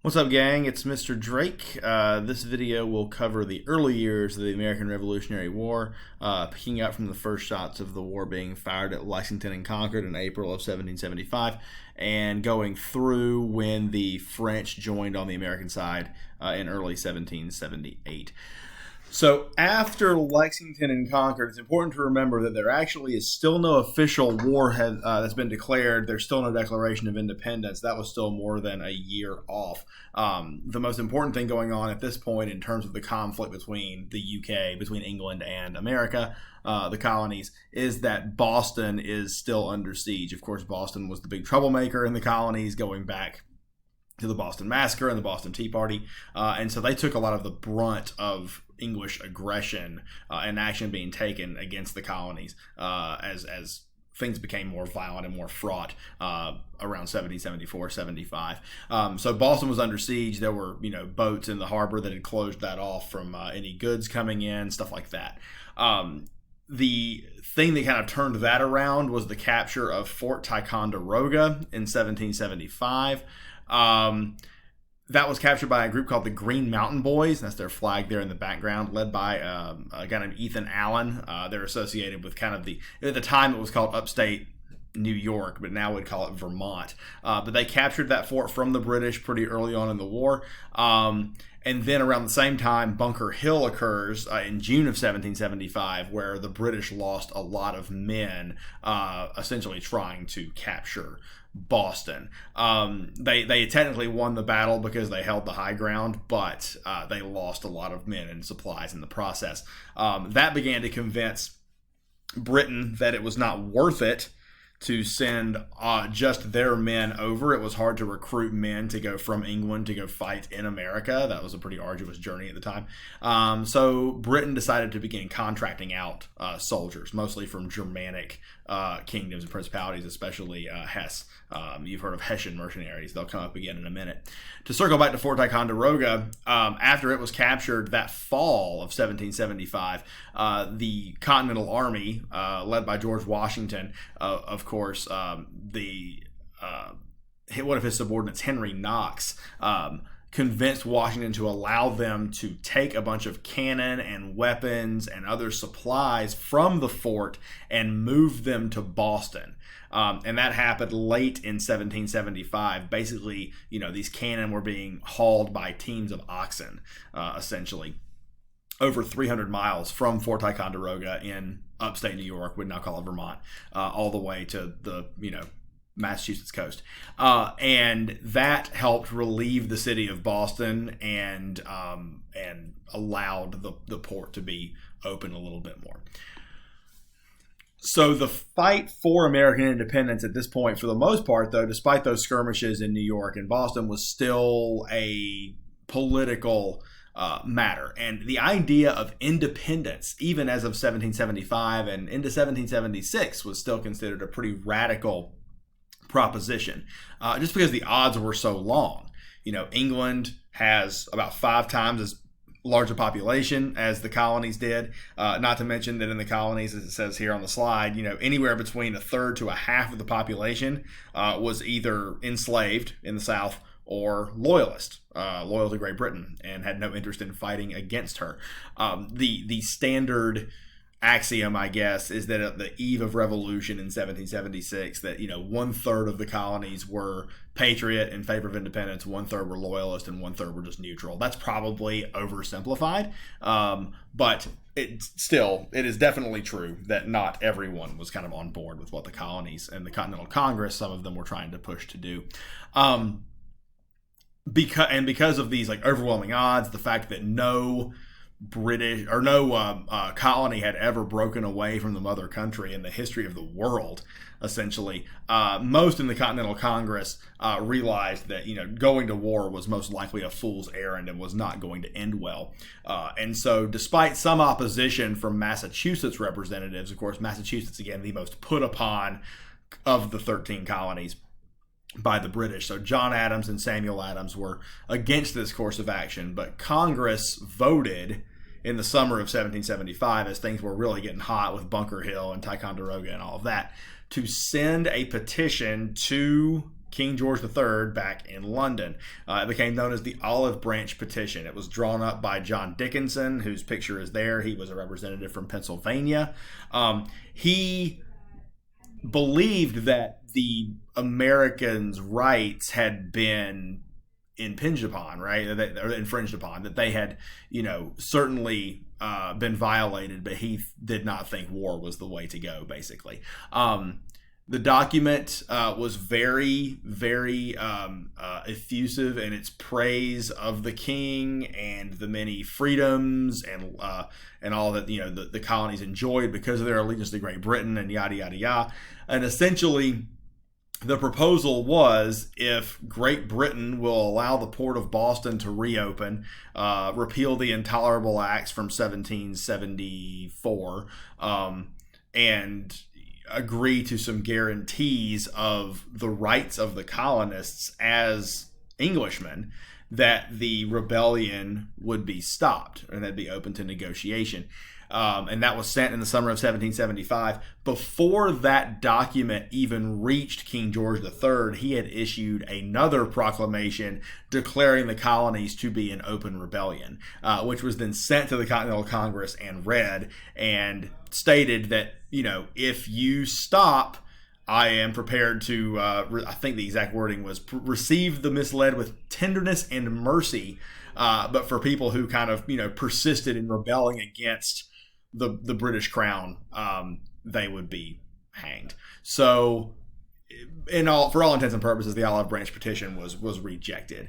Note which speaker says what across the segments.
Speaker 1: What's up, gang? It's Mr. Drake. This video will cover the early years of the American Revolutionary War, picking up from the first shots of the war being fired at Lexington and Concord in April of 1775, and going through when the French joined on the American side in early 1778. So after Lexington and Concord, it's important to remember that there actually is still no official war that's been declared. There's still no Declaration of Independence. That was still more than a year off. The most important thing going on at this point in terms of the conflict between the UK, between England and America, the colonies, is that Boston is still under siege. Of course, Boston was the big troublemaker in the colonies going back to the Boston Massacre and the Boston Tea Party. And so they took a lot of the brunt of English aggression and action being taken against the colonies as things became more violent and more fraught around 1774, 75. So Boston was under siege. There were, boats in the harbor that had closed that off from any goods coming in, stuff like that. The thing that kind of turned that around was the capture of Fort Ticonderoga in 1775. That was captured by a group called the Green Mountain Boys. That's their flag there in the background, led by a guy named Ethan Allen. They're associated with kind of at the time it was called upstate New York, but now we'd call it Vermont. But they captured that fort from the British pretty early on in the war. And then around the same time, Bunker Hill occurs in June of 1775, where the British lost a lot of men essentially trying to capture Boston. They technically won the battle because they held the high ground, but they lost a lot of men and supplies in the process. That began to convince Britain that it was not worth it to send just their men over. It was hard to recruit men to go from England to go fight in America. That was a pretty arduous journey at the time. So Britain decided to begin contracting out soldiers, mostly from Germanic kingdoms and principalities, especially Hesse. You've heard of Hessian mercenaries. They'll come up again in a minute. To circle back to Fort Ticonderoga, after it was captured that fall of 1775, the Continental Army, led by George Washington, of course, one of his subordinates, Henry Knox, convinced Washington to allow them to take a bunch of cannon and weapons and other supplies from the fort and move them to Boston. And that happened late in 1775. Basically, these cannon were being hauled by teams of oxen, essentially, over 300 miles from Fort Ticonderoga in upstate New York, we'd now call it Vermont, all the way to the, Massachusetts coast. And that helped relieve the city of Boston and allowed the port to be open a little bit more. So the fight for American independence at this point, for the most part, though, despite those skirmishes in New York and Boston, was still a political matter. And the idea of independence, even as of 1775 and into 1776, was still considered a pretty radical proposition, just because the odds were so long. England has about 5 times as large a population as the colonies did, not to mention that in the colonies, as it says here on the slide, anywhere between a third to a half of the population was either enslaved in the South or loyal to Great Britain, and had no interest in fighting against her. The standard axiom, I guess, is that at the eve of revolution in 1776, that 1/3 of the colonies were patriot in favor of independence, 1/3 were loyalist, and 1/3 were just neutral. That's probably oversimplified, but it is definitely true that not everyone was kind of on board with what the colonies and the Continental Congress, some of them, were trying to push to do. Because of these overwhelming odds, the fact that no colony had ever broken away from the mother country in the history of the world, essentially, most in the Continental Congress realized that going to war was most likely a fool's errand and was not going to end well. And so, despite some opposition from Massachusetts representatives, of course, Massachusetts, again, the most put upon of the 13 colonies by the British. So John Adams and Samuel Adams were against this course of action, but Congress voted in the summer of 1775, as things were really getting hot with Bunker Hill and Ticonderoga and all of that, to send a petition to King George III back in London. It became known as the Olive Branch Petition. It was drawn up by John Dickinson, whose picture is there. He was a representative from Pennsylvania. He believed that the Americans' rights had been impinged upon, right? Or infringed upon, that they had, certainly been violated, but he did not think war was the way to go, basically. The document was very, very effusive in its praise of the king and the many freedoms and all that the colonies enjoyed because of their allegiance to Great Britain and yada yada yada. And essentially, the proposal was, if Great Britain will allow the port of Boston to reopen, repeal the Intolerable Acts from 1774, and agree to some guarantees of the rights of the colonists as Englishmen, that the rebellion would be stopped and they'd be open to negotiation. And that was sent in the summer of 1775. Before that document even reached King George III, he had issued another proclamation declaring the colonies to be an open rebellion, which was then sent to the Continental Congress and read, and stated that, if you stop, I am prepared to, I think the exact wording was, receive the misled with tenderness and mercy. But for people who kind of, persisted in rebelling against the British crown, they would be hanged. So, for all intents and purposes, the Olive Branch Petition was rejected.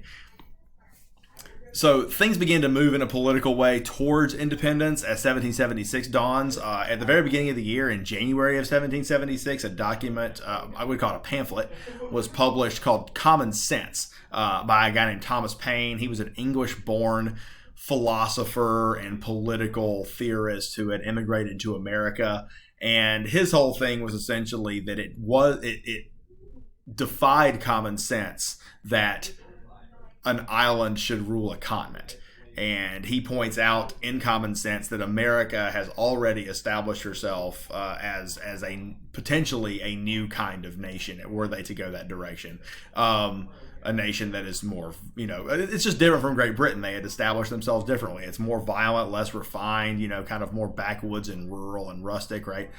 Speaker 1: So things began to move in a political way towards independence as 1776 dawns. At the very beginning of the year, in January of 1776, a document, I would call it a pamphlet, was published called Common Sense by a guy named Thomas Paine. He was an English-born philosopher and political theorist who had immigrated to America. And his whole thing was essentially that it defied common sense that an island should rule a continent. And he points out in Common Sense that America has already established herself as a potentially a new kind of nation, were they to go that direction. A nation that is more, it's just different from Great Britain. They had established themselves differently. It's more violent, less refined, kind of more backwoods and rural and rustic, right?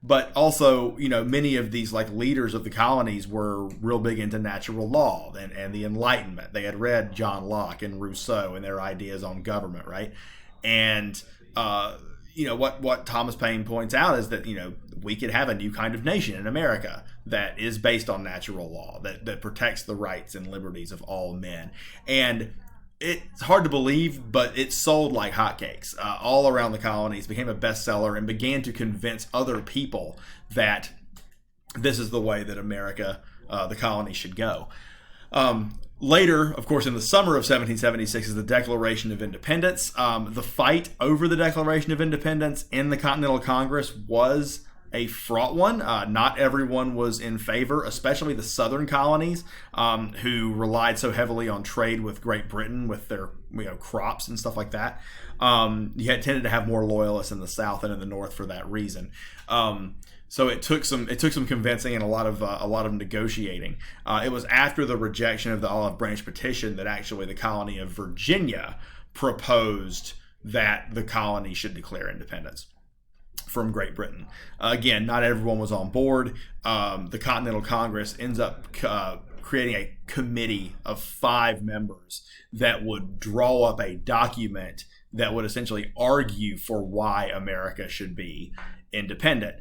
Speaker 1: But also, many of these leaders of the colonies were real big into natural law and the Enlightenment. They had read John Locke and Rousseau and their ideas on government, right? And what Thomas Paine points out is that we could have a new kind of nation in America that is based on natural law, that protects the rights and liberties of all men. And it's hard to believe, but it sold like hotcakes all around the colonies, became a bestseller, and began to convince other people that this is the way that America, the colonies, should go. Later, of course, in the summer of 1776 is the Declaration of Independence. The fight over the Declaration of Independence in the Continental Congress was a fraught one. Not everyone was in favor, especially the southern colonies, who relied so heavily on trade with Great Britain with their crops and stuff like that. You had tended to have more loyalists in the south than in the north for that reason. So it took some convincing and a lot of negotiating. It was after the rejection of the Olive Branch Petition that actually the colony of Virginia proposed that the colony should declare independence from Great Britain. Again, not everyone was on board. The Continental Congress ends up creating a committee of 5 members that would draw up a document that would essentially argue for why America should be independent.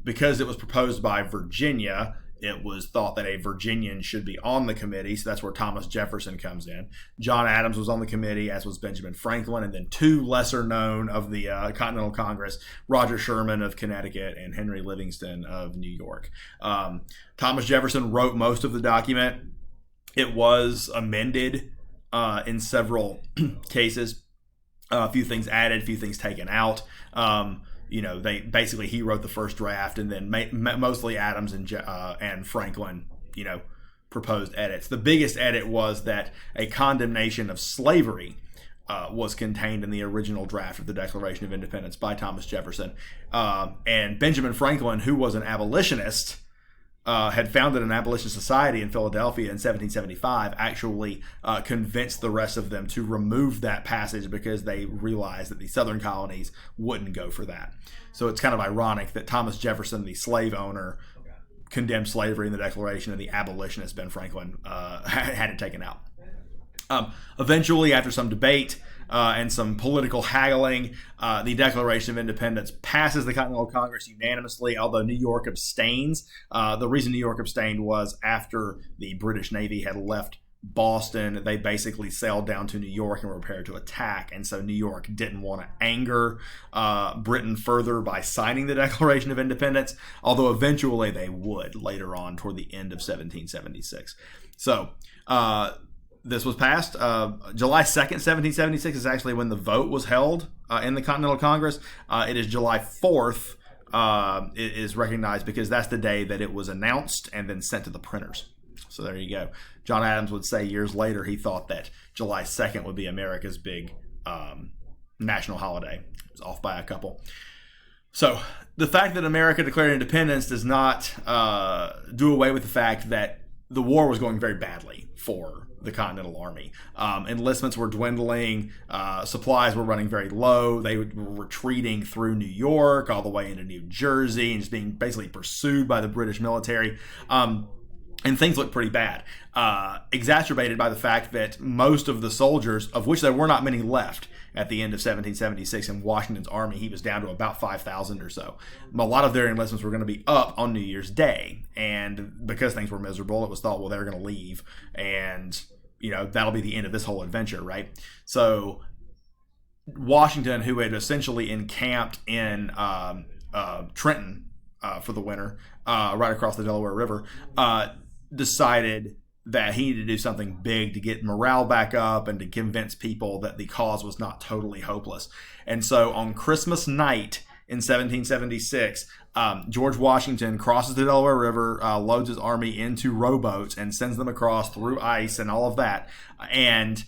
Speaker 1: Because it was proposed by Virginia, it was thought that a Virginian should be on the committee, so that's where Thomas Jefferson comes in. John Adams was on the committee, as was Benjamin Franklin, and then 2 lesser known of the Continental Congress, Roger Sherman of Connecticut and Henry Livingston of New York. Thomas Jefferson wrote most of the document. It was amended in several cases. A few things added, a few things taken out. He wrote the first draft, and then mostly Adams and Franklin, proposed edits. The biggest edit was that a condemnation of slavery was contained in the original draft of the Declaration of Independence by Thomas Jefferson. And Benjamin Franklin, who was an abolitionist, had founded an abolitionist society in Philadelphia in 1775, actually convinced the rest of them to remove that passage because they realized that the southern colonies wouldn't go for that. So it's kind of ironic that Thomas Jefferson, the slave owner, condemned slavery in the Declaration, and the abolitionist Ben Franklin had it taken out. Eventually, after some debate and some political haggling, the Declaration of Independence passes the Continental Congress unanimously, although New York abstains. The reason New York abstained was after the British Navy had left Boston, they basically sailed down to New York and were prepared to attack, and so New York didn't want to anger Britain further by signing the Declaration of Independence, although eventually they would later on toward the end of 1776. So this was passed. July 2nd, 1776 is actually when the vote was held in the Continental Congress. It is July 4th is recognized because that's the day that it was announced and then sent to the printers. So there you go. John Adams would say years later he thought that July 2nd would be America's big national holiday. It was off by a couple. So the fact that America declared independence does not do away with the fact that the war was going very badly for the Continental Army. Enlistments were dwindling. Supplies were running very low. They were retreating through New York all the way into New Jersey and just being basically pursued by the British military. And things looked pretty bad, exacerbated by the fact that most of the soldiers, of which there were not many left at the end of 1776 in Washington's army, he was down to about 5,000 or so. A lot of their enlistments were going to be up on New Year's Day, and because things were miserable, it was thought, well, they're going to leave, and that'll be the end of this whole adventure, right? So Washington, who had essentially encamped in Trenton for the winter, right across the Delaware River, decided that he needed to do something big to get morale back up and to convince people that the cause was not totally hopeless. And so on Christmas night in 1776, George Washington crosses the Delaware River, loads his army into rowboats and sends them across through ice and all of that, and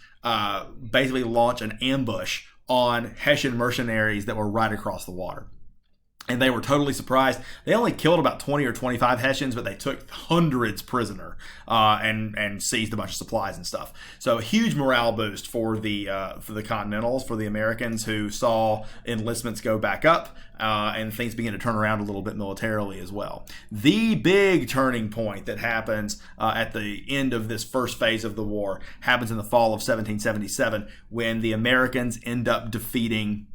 Speaker 1: basically launch an ambush on Hessian mercenaries that were right across the water. And they were totally surprised. They only killed about 20 or 25 Hessians, but they took hundreds prisoner and seized a bunch of supplies and stuff. So a huge morale boost for the Continentals, for the Americans who saw enlistments go back up and things begin to turn around a little bit militarily as well. The big turning point that happens at the end of this first phase of the war happens in the fall of 1777 when the Americans end up defeating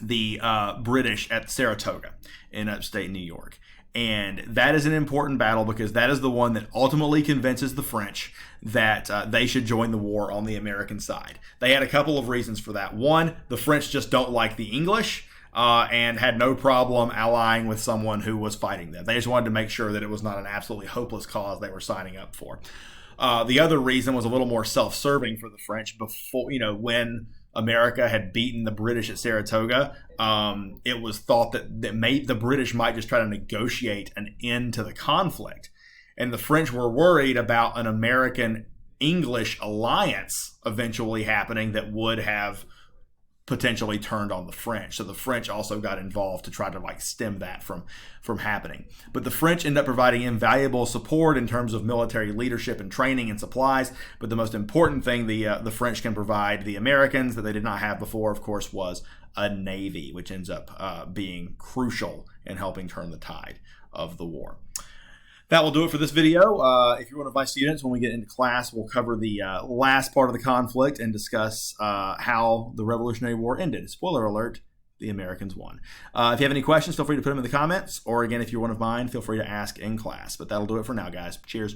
Speaker 1: the British at Saratoga in upstate New York. And that is an important battle because that is the one that ultimately convinces the French that they should join the war on the American side. They had a couple of reasons for that. One, the French just don't like the English and had no problem allying with someone who was fighting them. They just wanted to make sure that it was not an absolutely hopeless cause they were signing up for. The other reason was a little more self-serving for the French. Before, when America had beaten the British at Saratoga, it was thought that the British might just try to negotiate an end to the conflict. And the French were worried about an American-English alliance eventually happening that would have potentially turned on the French. So the French also got involved to try to stem that from happening. But the French end up providing invaluable support in terms of military leadership and training and supplies. But the most important thing the French can provide the Americans that they did not have before, of course, was a navy, which ends up being crucial in helping turn the tide of the war. That will do it for this video. If you're one of my students, when we get into class, we'll cover the last part of the conflict and discuss how the Revolutionary War ended. Spoiler alert, the Americans won. If you have any questions, feel free to put them in the comments. Or again, if you're one of mine, feel free to ask in class. But that'll do it for now, guys. Cheers.